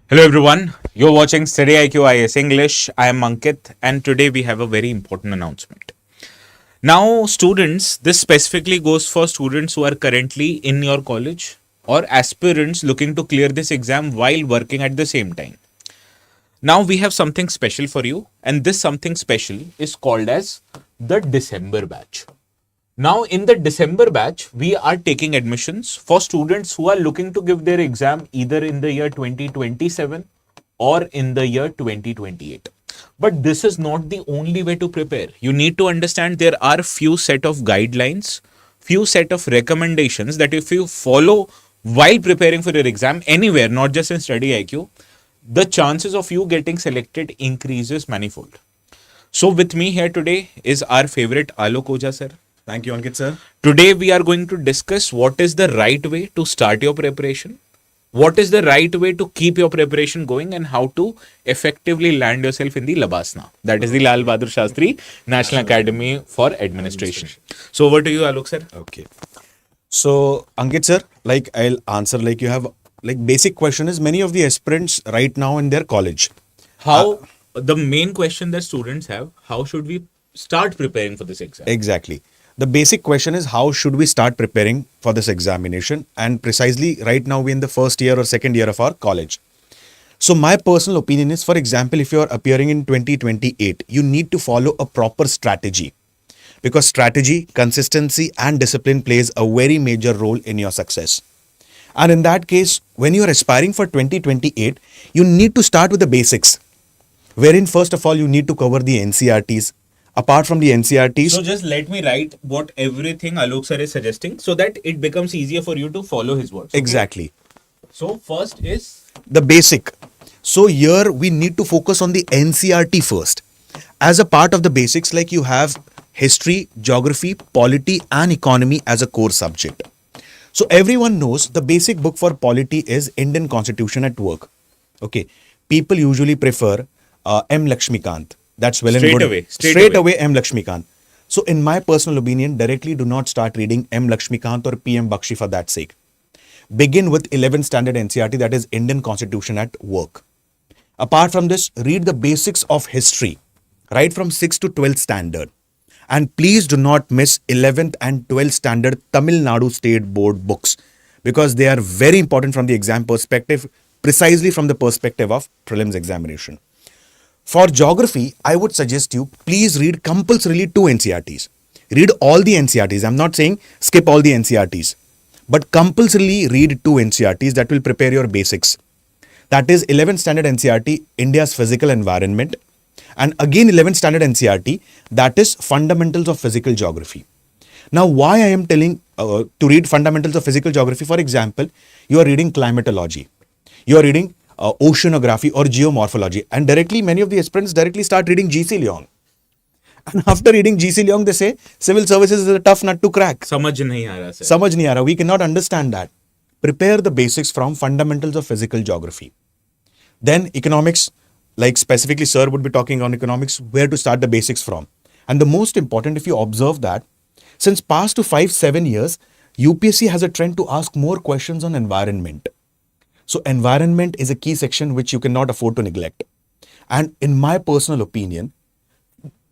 Hello everyone, you're watching StudyIQ IAS English. I am Ankit and today we have a very important announcement. Now students, this specifically goes for students who are currently in your college or aspirants looking to clear this exam while working at the same time. Now we have something special for you and this something special is called as the December batch. Now, in the December batch, we are taking admissions for students who are looking to give their exam either in the year 2027 or in the year 2028. But this is not the only way to prepare. You need to understand there are few set of guidelines, few set of recommendations that if you follow while preparing for your exam anywhere, not just in Study IQ, the chances of you getting selected increases manifold. So with me here today is our favorite Alok Oja sir. Thank you, Ankit sir. Today we are going to discuss what is the right way to start your preparation, what is the right way to keep your preparation going, and how to effectively land yourself in the Labasna. That is the Lal Bahadur Shastri National Academy for Administration. So over to you, Alok sir. Okay. So, Ankit sir, I'll answer you have basic question is many of the aspirants right now in their college. How the main question that students have, how should we start preparing for this exam? Exactly. The basic question is how should we start preparing for this examination? And precisely right now we're in the first year or second year of our college. So my personal opinion is, for example, if you're appearing in 2028, you need to follow a proper strategy because strategy, consistency and discipline plays a very major role in your success. And in that case, when you're aspiring for 2028, you need to start with the basics, wherein first of all, you need to cover the NCRTs. Apart from the NCRTs. So just let me write what everything Alok sir is suggesting so that it becomes easier for you to follow his words. Okay? Exactly. So first is the basic. So here we need to focus on the NCRT first. As a part of the basics, like you have history, geography, polity and economy as a core subject. So everyone knows the basic book for polity is Indian Constitution at Work. Okay. People usually prefer M. Lakshmikant. That's well and good. Straight away M. Lakshmikant. So in my personal opinion, directly do not start reading M. Lakshmikant or PM Bakshi for that sake. Begin with 11th standard NCRT, that is Indian Constitution at Work. Apart from this, read the basics of history, right from 6th to 12th standard. And please do not miss 11th and 12th standard Tamil Nadu State Board books because they are very important from the exam perspective, precisely from the perspective of prelims examination. For geography, I would suggest you please read compulsorily 2 NCRTs. Read all the NCRTs. I'm not saying skip all the NCRTs, but compulsorily read 2 NCRTs that will prepare your basics. That is 11th standard NCRT, India's physical environment, and again 11th standard NCRT, that is fundamentals of physical geography. Now, why I am telling to read fundamentals of physical geography? For example, you are reading climatology. You are reading oceanography or geomorphology, and directly many of the aspirants directly start reading GC Leong, and after reading GC Leong they say civil services is a tough nut to crack. समझ नहीं आ रहा sir. समझ नहीं आ रहा. We cannot understand that. Prepare the basics from fundamentals of physical geography. Then economics, like specifically sir would be talking on economics, where to start the basics from. And the most important, if you observe that since past to 5-7 years, UPSC has a trend to ask more questions on environment. So environment is a key section which you cannot afford to neglect. And in my personal opinion,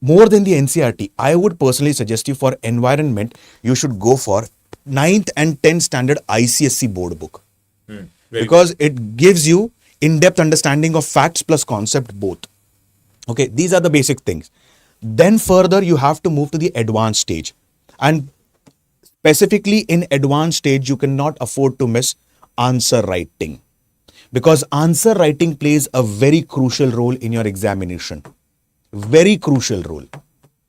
more than the NCRT, I would personally suggest you for environment, you should go for 9th and 10th standard ICSE board book. Because it gives you in-depth understanding of facts plus concept both. Okay, these are the basic things. Then further, you have to move to the advanced stage. And specifically in advanced stage, you cannot afford to miss answer writing, because answer writing plays a very crucial role in your examination. Very crucial role.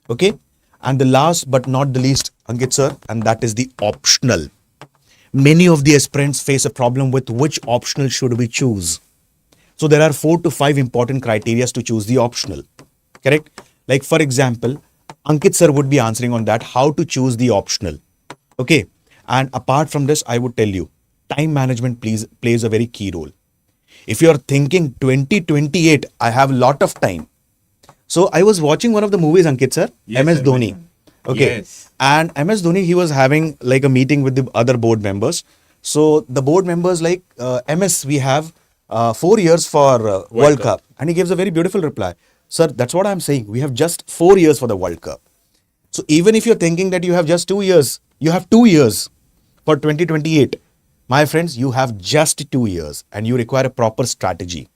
Okay. And the last but not the least, Ankit sir, and that is the optional. Many of the aspirants face a problem with which optional should we choose. So there are 4 to 5 important criteria to choose the optional. Correct? Like for example, Ankit sir would be answering on that, how to choose the optional. Okay. And apart from this, I would tell you, time management plays a very key role. If you're thinking 2028, I have a lot of time. So I was watching one of the movies, Ankit sir, Yes, MS sir. Dhoni. Okay. Yes. And MS Dhoni, he was having like a meeting with the other board members. So the board members like, MS, we have 4 years for World Cup. Cup. And he gives a very beautiful reply. Sir, that's what I'm saying. We have just 4 years for the World Cup. So even if you're thinking that you have just 2 years, you have 2 years for 2028. My friends, you have just 2 years and you require a proper strategy.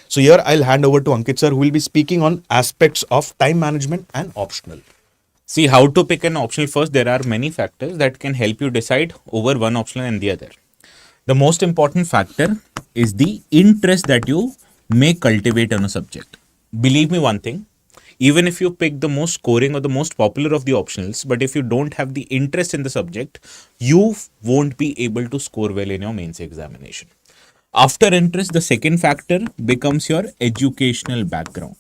So here I'll hand over to Ankit sir, who will be speaking on aspects of time management and optional. See, how to pick an optional first, there are many factors that can help you decide over one optional and the other. The most important factor is the interest that you may cultivate on a subject. Believe me one thing, even if you pick the most scoring or the most popular of the optionals, but if you don't have the interest in the subject, you won't be able to score well in your mains examination. After interest, the second factor becomes your educational background.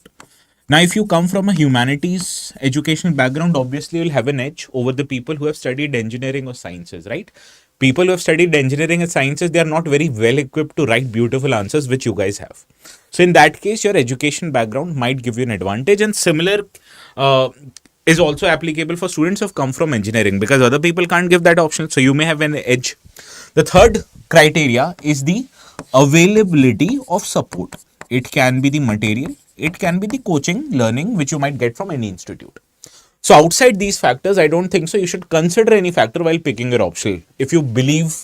Now, if you come from a humanities educational background, obviously you'll have an edge over the people who have studied engineering or sciences, right? People who have studied engineering and sciences, they are not very well equipped to write beautiful answers, which you guys have. So, in that case, your education background might give you an advantage, and similar uh, is also applicable for students who have come from engineering because other people can't give that option. So, you may have an edge. The third criteria is the availability of support. It can be the material, it can be the coaching, learning, which you might get from any institute. So outside these factors, I don't think so. You should consider any factor while picking your optional. If you believe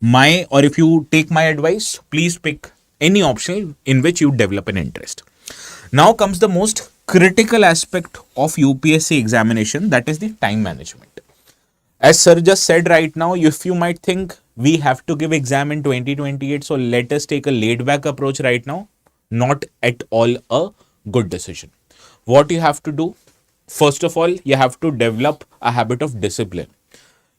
my or if you take my advice, please pick any optional in which you develop an interest. Now comes the most critical aspect of UPSC examination, that is the time management. As sir just said right now, if you might think we have to give exam in 2028, so let us take a laid back approach right now. Not at all a good decision. What you have to do, first of all, you have to develop a habit of discipline.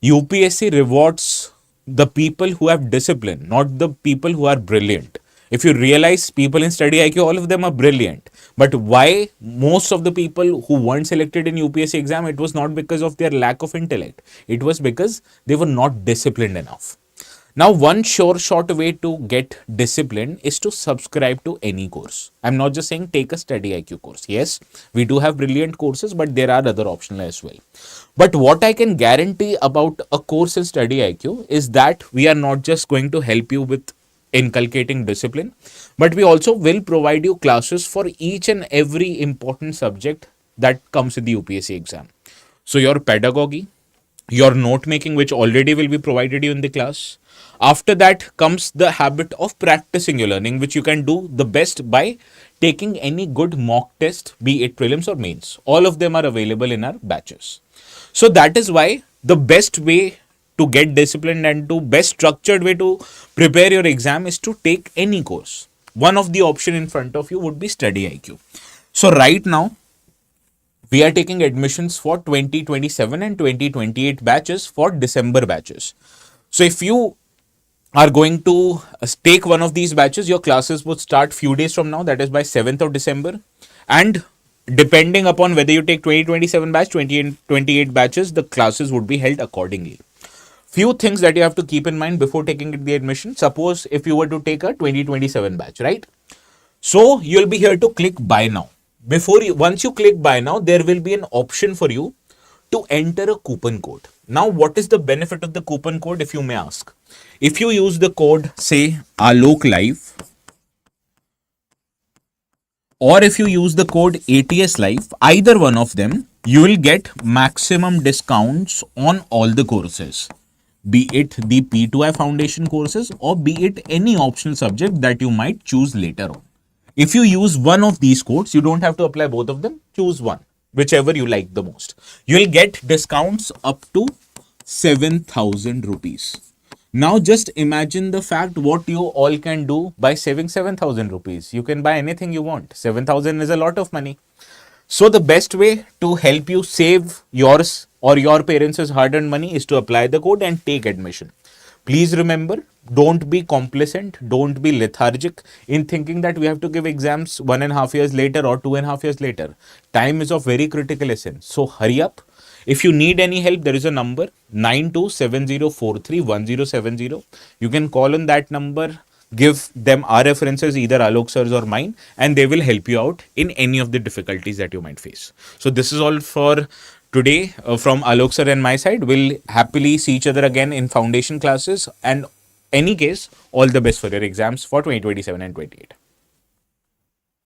UPSC rewards the people who have discipline, not the people who are brilliant. If you realize people in study IQ, all of them are brilliant. But why most of the people who weren't selected in UPSC exam, it was not because of their lack of intellect. It was because they were not disciplined enough. Now, one sure short way to get discipline is to subscribe to any course. I'm not just saying take a study IQ course. Yes, we do have brilliant courses, but there are other optional as well. But what I can guarantee about a course in study IQ is that we are not just going to help you with inculcating discipline, but we also will provide you classes for each and every important subject that comes with the UPSC exam. So your pedagogy, your note making, which already will be provided you in the class. After that comes the habit of practicing your learning, which you can do the best by taking any good mock test, be it prelims or mains. All of them are available in our batches. So that is why the best way to get disciplined and to best structured way to prepare your exam is to take any course. One of the option in front of you would be study IQ. So right now, we are taking admissions for 2027 and 2028 batches for December batches. So if you are going to take one of these batches, your classes would start few days from now, that is by 7th of December. And depending upon whether you take 2027 batch, 2028 batches, the classes would be held accordingly. Few things that you have to keep in mind before taking the admission. Suppose if you were to take a 2027 batch, right? So you'll be here to click buy now. Once you click buy now, there will be an option for you to enter a coupon code. Now, what is the benefit of the coupon code, if you may ask? If you use the code, say Alok Live, or if you use the code ATS Live, either one of them, you will get maximum discounts on all the courses, be it the P2I foundation courses or be it any optional subject that you might choose later on. If you use one of these codes, you don't have to apply both of them. Choose one, whichever you like the most. You'll get discounts up to 7,000 rupees. Now just imagine the fact what you all can do by saving 7,000 rupees. You can buy anything you want. 7,000 is a lot of money. So the best way to help you save yours or your parents' hard-earned money is to apply the code and take admission. Please remember, don't be complacent, don't be lethargic in thinking that we have to give exams 1.5 years later or 2.5 years later. Time is of very critical essence. So hurry up. If you need any help, there is a number 9270431070. You can call on that number, give them our references, either Alok sir's or mine, and they will help you out in any of the difficulties that you might face. So this is all for today from Alok sir and my side. We'll happily see each other again in foundation classes, and any case, all the best for your exams for 2027 and 28.